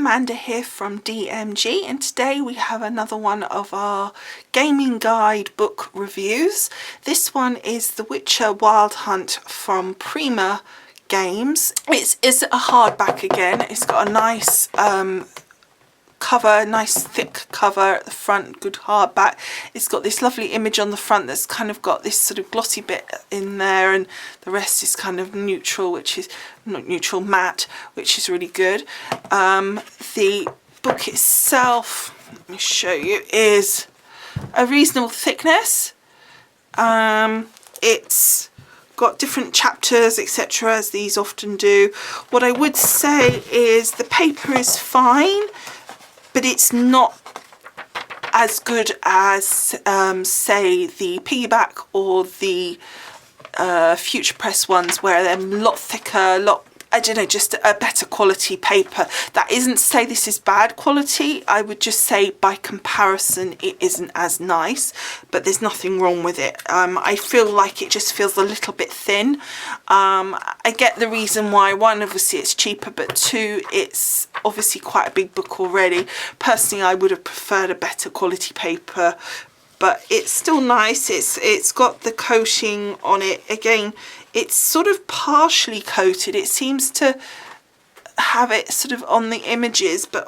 Amanda here from DMG, and today we have another one of our gaming guide book reviews. This one is The Witcher Wild Hunt from Prima Games. It's a hardback again. It's got a nice cover, nice thick cover at the front, good hardback. It's got this lovely image on the front that's kind of got this sort of glossy bit in there, and the rest is kind of neutral, which is not neutral, matte, which is really good. The book itself, let me show you, is a reasonable thickness. It's got different chapters, etc., as these often do. What I would say is the paper is fine, but it's not as good as, say, the piggyback or the Future Press ones, where they're a lot thicker, I don't know, just a better quality paper. That isn't to say this is bad quality. I would just say by comparison it isn't as nice, but there's nothing wrong with it. I feel like it just feels a little bit thin. I get the reason why. One, obviously it's cheaper, but two, it's obviously quite a big book already. Personally, I would have preferred a better quality paper, but it's still nice. It's got the coating on it. Again, it's sort of partially coated. It seems to have it sort of on the images, but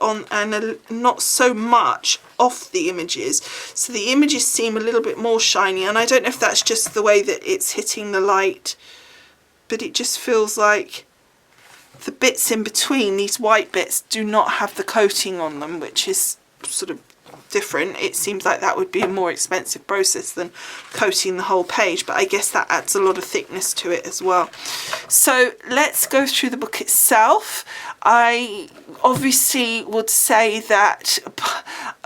not so much off the images. So the images seem a little bit more shiny, and I don't know if that's just the way that it's hitting the light, but it just feels like the bits in between, these white bits, do not have the coating on them, which is sort of different. It seems like that would be a more expensive process than coating the whole page, but I guess that adds a lot of thickness to it as well. So let's go through the book itself. I obviously would say that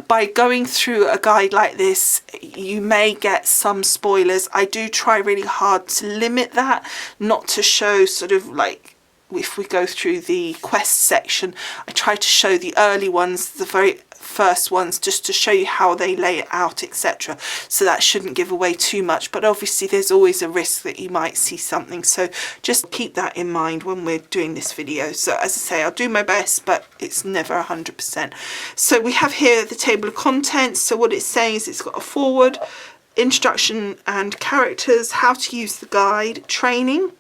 by going through a guide like this, you may get some spoilers. I do try really hard to limit that, not to show sort of like, if we go through the quest section, I try to show the early ones, the very first ones, just to show you how they lay it out, etc. So that shouldn't give away too much, but obviously there's always a risk that you might see something, so just keep that in mind when we're doing this video. So as I say, I'll do my best, but it's never 100%. So we have here the table of contents. So what it's saying is it's got a foreword, introduction and characters, how to use the guide, training,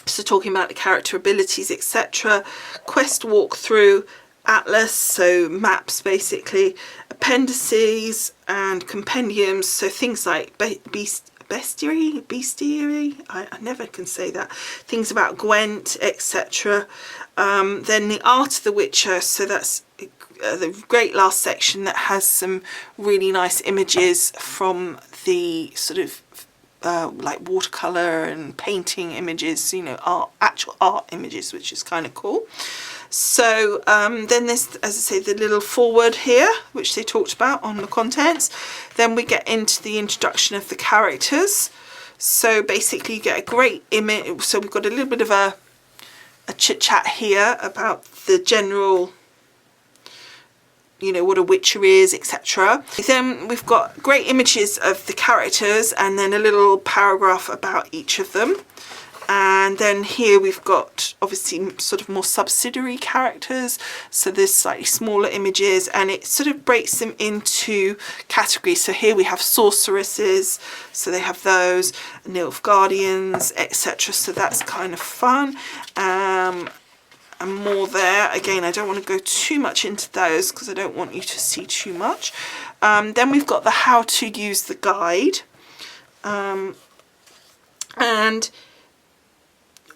so talking about the character abilities, etc., quest walkthrough, atlas, so maps basically, appendices and compendiums, so things like bestiary, I never can say that, things about Gwent, etc. Then the art of the Witcher, so that's the great last section that has some really nice images from the sort of like watercolor and painting images, you know, actual art images, which is kind of cool. So then there's, as I say, the little foreword here, which they talked about on the contents. Then we get into the introduction of the characters. So basically you get a great image. So we've got a little bit of a chit chat here about the general, you know, what a witcher is, etc. Then we've got great images of the characters, and then a little paragraph about each of them. And then here we've got obviously sort of more subsidiary characters, so there's slightly smaller images, and it sort of breaks them into categories. So here we have sorceresses, so they have those, Nilfgaardians, etc. So that's kind of fun. And more there. Again, I don't want to go too much into those because I don't want you to see too much. Then we've got the how to use the guide. And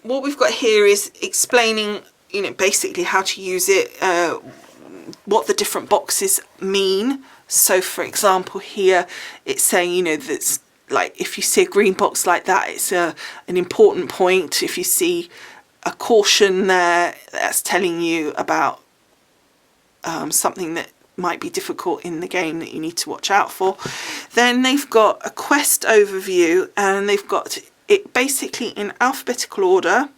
what we've got here is explaining, you know, basically how to use it, what the different boxes mean. So for example here it's saying, you know, that's like if you see a green box like that, it's an important point. If you see a caution there, that's telling you about something that might be difficult in the game that you need to watch out for. Then they've got a quest overview, and they've got it basically in alphabetical order.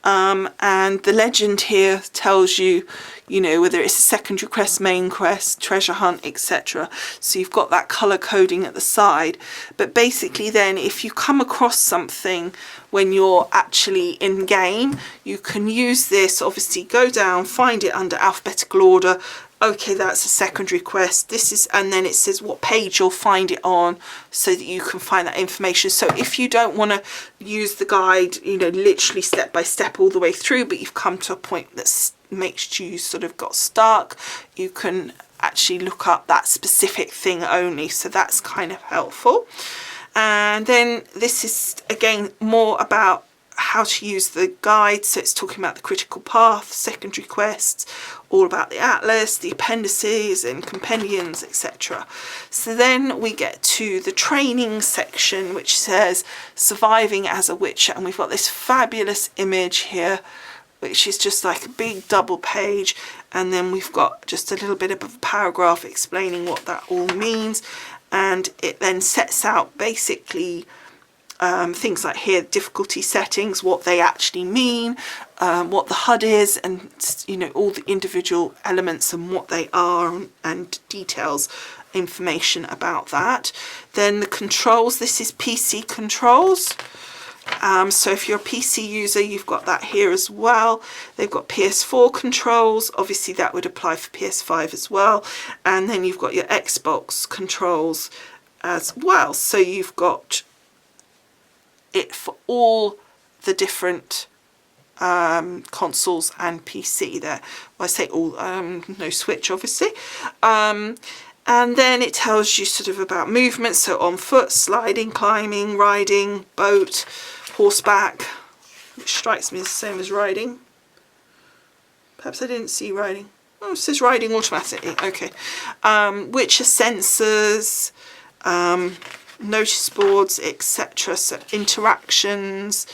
and the legend here tells you, you know, whether it's a secondary quest, main quest, treasure hunt, etc. So you've got that colour coding at the side. But basically then, if you come across something when you're actually in game, you can use this, obviously go down, find it under alphabetical order. Okay, that's a secondary quest. This is, and then it says what page you'll find it on, so that you can find that information. So if you don't want to use the guide, you know, literally step by step all the way through, but you've come to a point that makes you sort of got stuck, you can actually look up that specific thing only. So that's kind of helpful. And then this is again more about how to use the guide. So it's talking about the critical path, secondary quests, all about the atlas, the appendices and compendiums, etc. So then we get to the training section, which says surviving as a witcher, and we've got this fabulous image here, which is just like a big double page, and then we've got just a little bit of a paragraph explaining what that all means, and it then sets out basically things like here, difficulty settings, what they actually mean, what the HUD is, and you know, all the individual elements and what they are, and details information about that. Then the controls, this is PC controls. So if you're a PC user, you've got that here as well. They've got PS4 controls, obviously that would apply for PS5 as well, and then you've got your Xbox controls as well. So you've got it for all the different consoles and PC there. Well, I say all, no Switch obviously. And then it tells you sort of about movement, so on foot, sliding, climbing, riding, boat, horseback, which strikes me as the same as riding. Perhaps I didn't see riding. Oh, it says riding automatically, okay. Which are sensors, notice boards, etc. So interactions,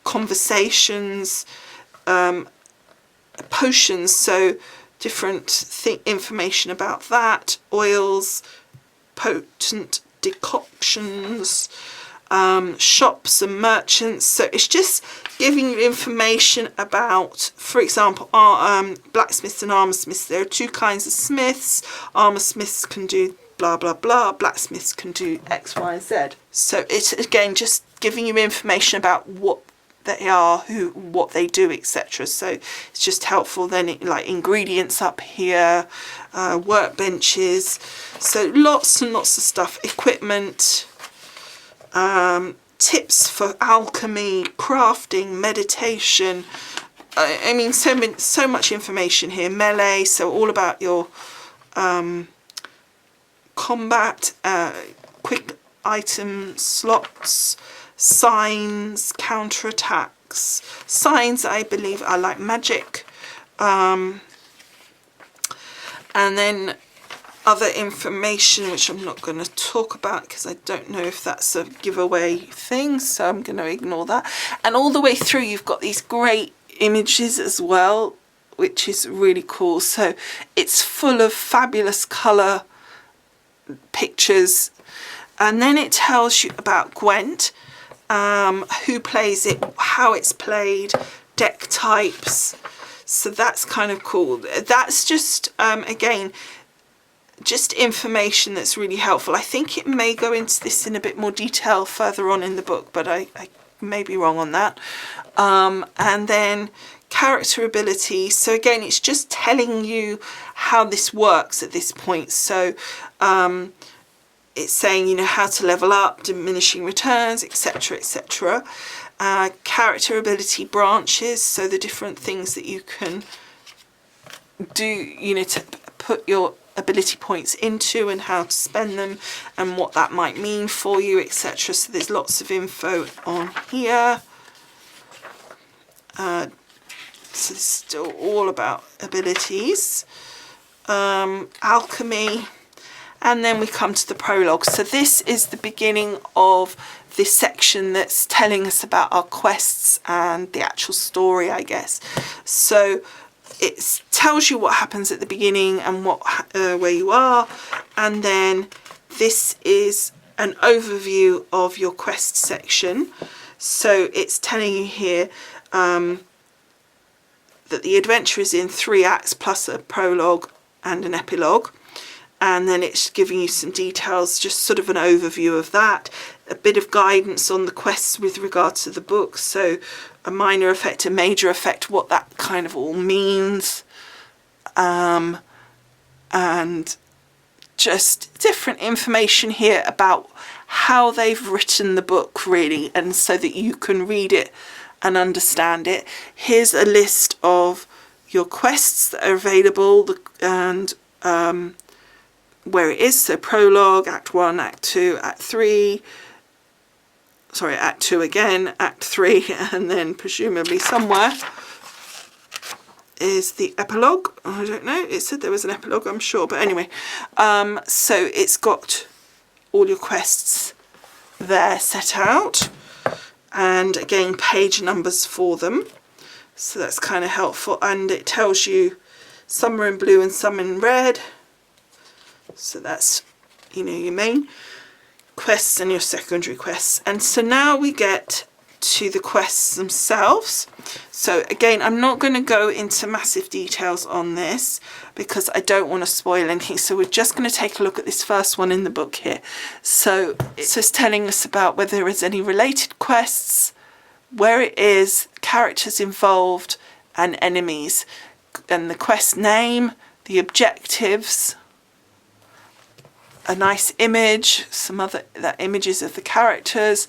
conversations, potions, so different information about that, oils, potent decoctions, shops and merchants. So it's just giving you information about, for example, blacksmiths and armor smiths. There are two kinds of smiths. Armor smiths can do blah blah blah, blacksmiths can do X, Y, Z. So it's again just giving you information about what they are, what they do, etc. So it's just helpful. Then like ingredients up here, workbenches, so lots and lots of stuff, equipment, tips for alchemy, crafting, meditation. I mean, so much information here. Melee, so all about your combat, quick item slots, signs, counterattacks. Signs, I believe, are like magic. And then other information, which I'm not going to talk about because I don't know if that's a giveaway thing, so I'm going to ignore that. And all the way through, you've got these great images as well, which is really cool. So it's full of fabulous colour pictures, and then it tells you about Gwent, who plays it, how it's played, deck types. So that's kind of cool. That's just again just information that's really helpful. I think it may go into this in a bit more detail further on in the book, but I may be wrong on that. And then character ability, so again it's just telling you how this works at this point. So it's saying, you know, how to level up, diminishing returns, etc, etc. Character ability branches, so the different things that you can do, you know, to put your ability points into and how to spend them and what that might mean for you, etc. So there's lots of info on here. So this is still all about abilities, alchemy, and then we come to the prologue. So this is the beginning of this section that's telling us about our quests and the actual story, I guess. So it tells you what happens at the beginning and what where you are, and then this is an overview of your quest section. So it's telling you here that the adventure is in 3 acts plus a prologue and an epilogue. And then it's giving you some details, just sort of an overview of that, a bit of guidance on the quests with regard to the book, so a minor effect, a major effect, what that kind of all means, and just different information here about how they've written the book, really, and so that you can read it and understand it. Here's a list of your quests that are available, and where it is, so prologue, act 1, act 2, act 3, sorry, act 2 again, act 3, and then presumably somewhere is the epilogue. I don't know, it said there was an epilogue, I'm sure, but anyway, so it's got all your quests there set out, and again page numbers for them, so that's kind of helpful, and it tells you some are in blue and some in red. So that's, you know, your main quests and your secondary quests. And so now we get to the quests themselves. So again, I'm not going to go into massive details on this because I don't want to spoil anything. So we're just going to take a look at this first one in the book here. So it's just telling us about whether there is any related quests, where it is, characters involved, and enemies, and the quest name, the objectives, a nice image, some other images of the characters,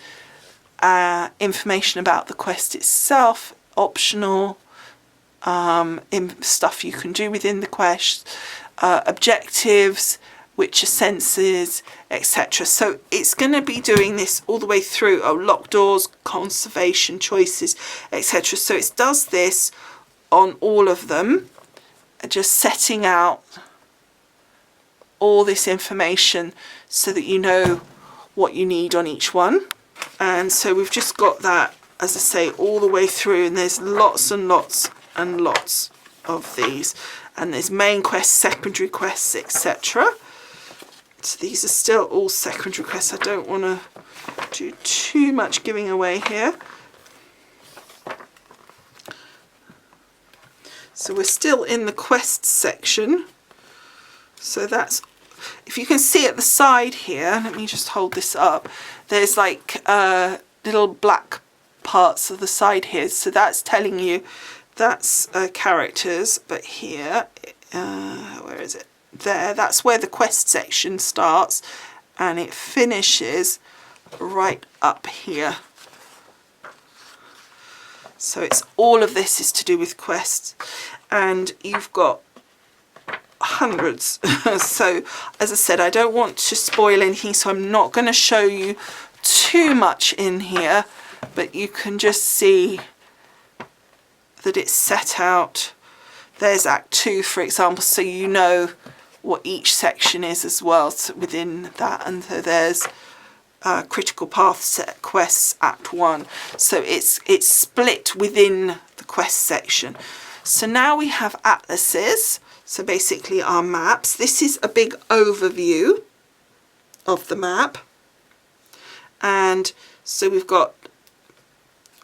information about the quest itself, optional stuff you can do within the quest, objectives, which are senses, etc. So it's going to be doing this all the way through. Oh, locked doors, conservation choices, etc. So it does this on all of them, just setting out all this information so that you know what you need on each one. And so we've just got that, as I say, all the way through, and there's lots and lots and lots of these, and there's main quests, secondary quests, etc. So these are still all secondary quests. I don't want to do too much giving away here. So we're still in the quest section. So that's, if you can see at the side here, let me just hold this up, there's like little black parts of the side here, so that's telling you that's characters. But here, where is it? There, that's where the quest section starts, and it finishes right up here. So it's all of this is to do with quests, and you've got hundreds. So as I said, I don't want to spoil anything, so I'm not going to show you too much in here, but you can just see that it's set out. There's Act 2, for example, so you know what each section is as well, so within that. And so there's critical path set quests, Act 1. So it's split within the quest section. So now we have atlases, so basically our maps. This is a big overview of the map, and so we've got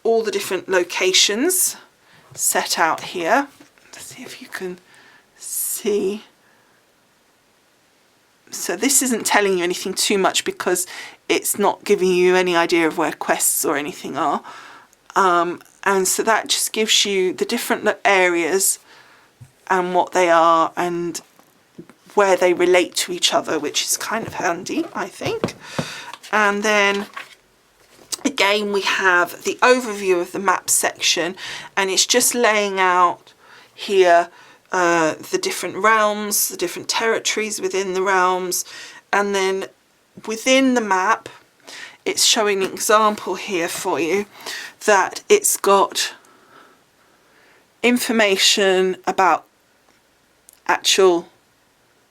all the different locations set out here. Let's see if you can see. So this isn't telling you anything too much because it's not giving you any idea of where quests or anything are. And so that just gives you the different areas and what they are and where they relate to each other, which is kind of handy, I think. And then again we have the overview of the map section, and it's just laying out here the different realms, the different territories within the realms, and then within the map it's showing an example here for you that it's got information about actual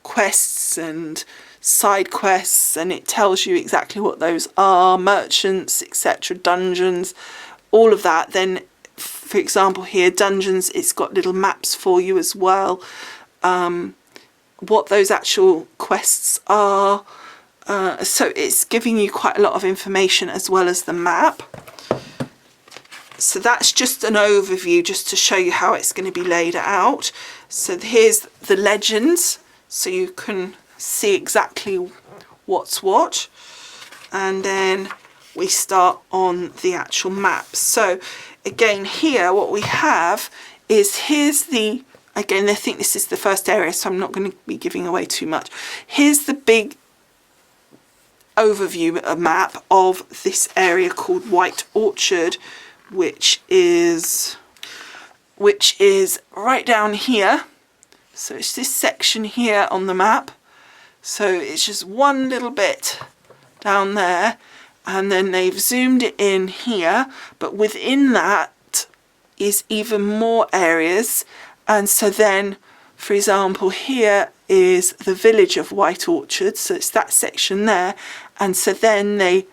quests and side quests, and it tells you exactly what those are, merchants, etc., dungeons, all of that. Then for example here, dungeons, it's got little maps for you as well, what those actual quests are. So it's giving you quite a lot of information as well as the map. So that's just an overview, just to show you how it's going to be laid out. So here's the legends, so you can see exactly what's what. And then we start on the actual map. So again, here what we have is, here's the, again, I think this is the first area, so I'm not going to be giving away too much. Here's the big overview, a map of this area called White Orchard, which is right down here. So it's this section here on the map. So it's just one little bit down there, and then they've zoomed it in here, but within that is even more areas. And so then, for example, here is the village of White Orchard, so it's that section there, and so then they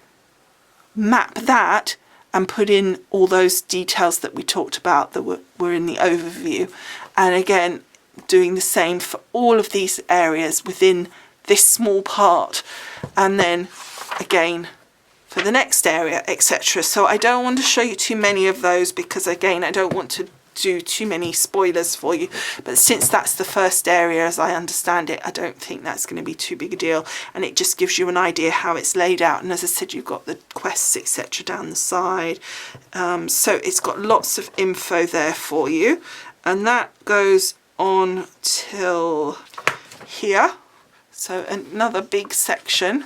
map that and put in all those details that we talked about that were in the overview. And again, doing the same for all of these areas within this small part, and then again for the next area, etc. So I don't want to show you too many of those, because again, I don't want to do too many spoilers for you, but since that's the first area as I understand it, I don't think that's going to be too big a deal, and it just gives you an idea how it's laid out. And as I said, you've got the quests, etc. down the side, so it's got lots of info there for you, and that goes on till here. So another big section.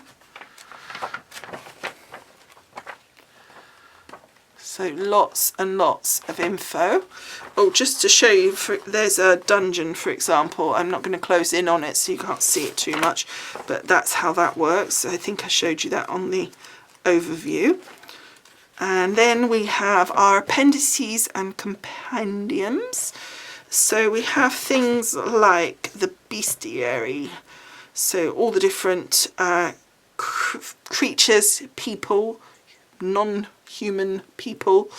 So lots and lots of info. Oh, just to show you, there's a dungeon, for example. I'm not going to close in on it so you can't see it too much, but that's how that works. I think I showed you that on the overview. And then we have our appendices and compendiums. So we have things like the bestiary, so all the different creatures, people, non-human people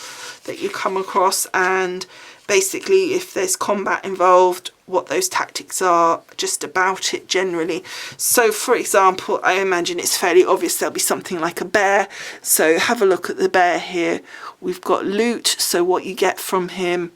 that you come across, and basically if there's combat involved, what those tactics are, just about it generally. So for example, I imagine it's fairly obvious there'll be something like a bear, so have a look at the bear here. We've got loot, so what you get from him,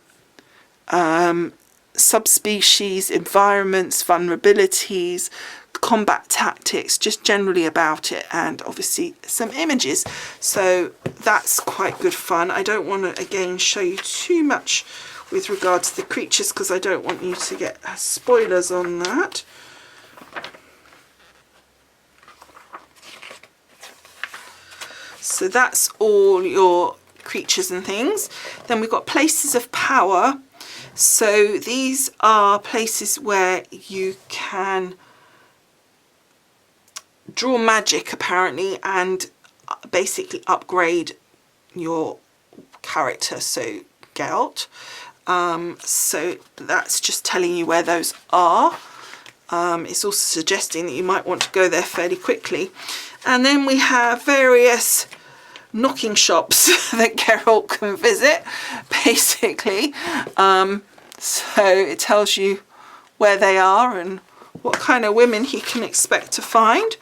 subspecies, environments, vulnerabilities, combat tactics, just generally about it, and obviously some images. So that's quite good fun. I don't want to again show you too much with regard to the creatures, because I don't want you to get spoilers on that. So that's all your creatures and things. Then we've got places of power. So these are places where you can draw magic apparently, and basically upgrade your character, so Gelt. So that's just telling you where those are. It's also suggesting that you might want to go there fairly quickly. And then we have various knocking shops that Geralt can visit, basically. So it tells you where they are and what kind of women he can expect to find.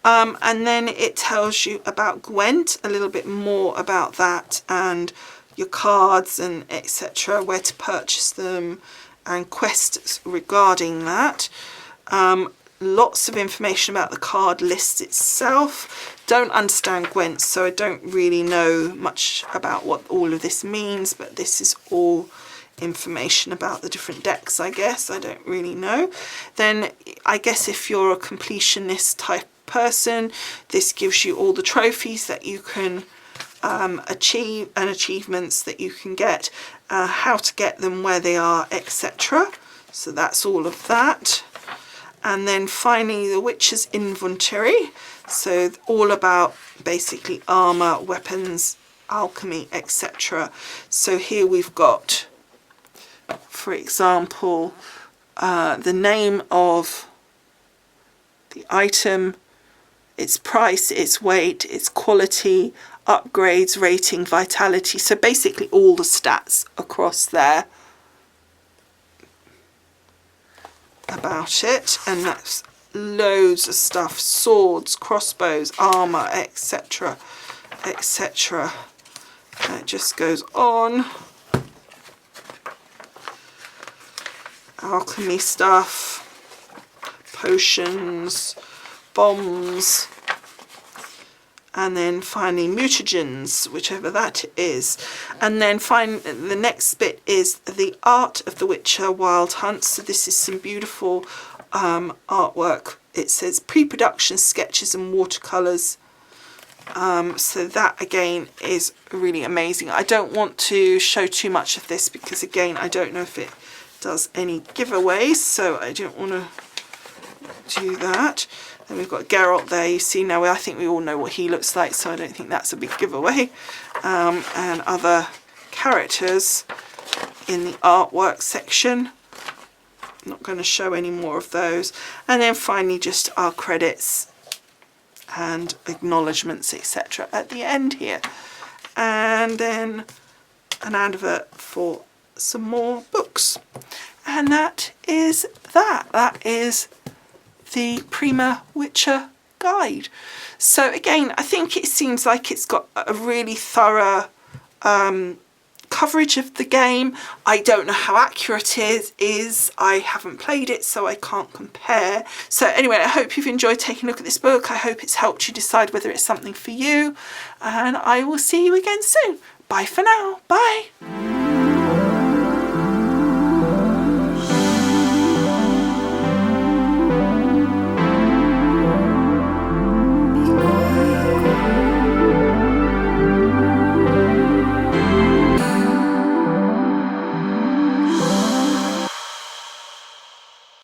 And then it tells you about Gwent, a little bit more about that, and your cards and etc., where to purchase them, and quests regarding that. Lots of information about the card list itself. Don't understand Gwent, so I don't really know much about what all of this means, but this is all information about the different decks, I guess. I don't really know. Then I guess if you're a completionist type person, this gives you all the trophies that you can achieve, and achievements that you can get, how to get them, where they are, etc. So that's all of that. And then finally the witch's inventory, so all about basically armor, weapons, alchemy, etc. So here we've got, for example, the name of the item, its price, its weight, its quality, upgrades, rating, vitality. So basically all the stats across there about it, and that's loads of stuff: swords, crossbows, armor, etc., etc. It just goes on. Alchemy stuff, potions, bombs, and then finally mutagens, whichever that is. And then the next bit is the art of the Witcher Wild Hunt. So this is some beautiful artwork. It says pre-production sketches and watercolours. So that again is really amazing. I don't want to show too much of this because again I don't know if it does any giveaways, so I don't want to do that. Then we've got Geralt there. You see now, I think we all know what he looks like, so I don't think that's a big giveaway. And other characters in the artwork section. I'm not going to show any more of those. And then finally just our credits and acknowledgements, etc. at the end here. And then an advert for some more books. And that is that. That is the Prima Witcher guide. So again, I think it seems like it's got a really thorough coverage of the game. I don't know how accurate it is. I haven't played it, so I can't compare. So anyway, I hope you've enjoyed taking a look at this book. I hope it's helped you decide whether it's something for you. And I will see you again soon. Bye for now. Bye.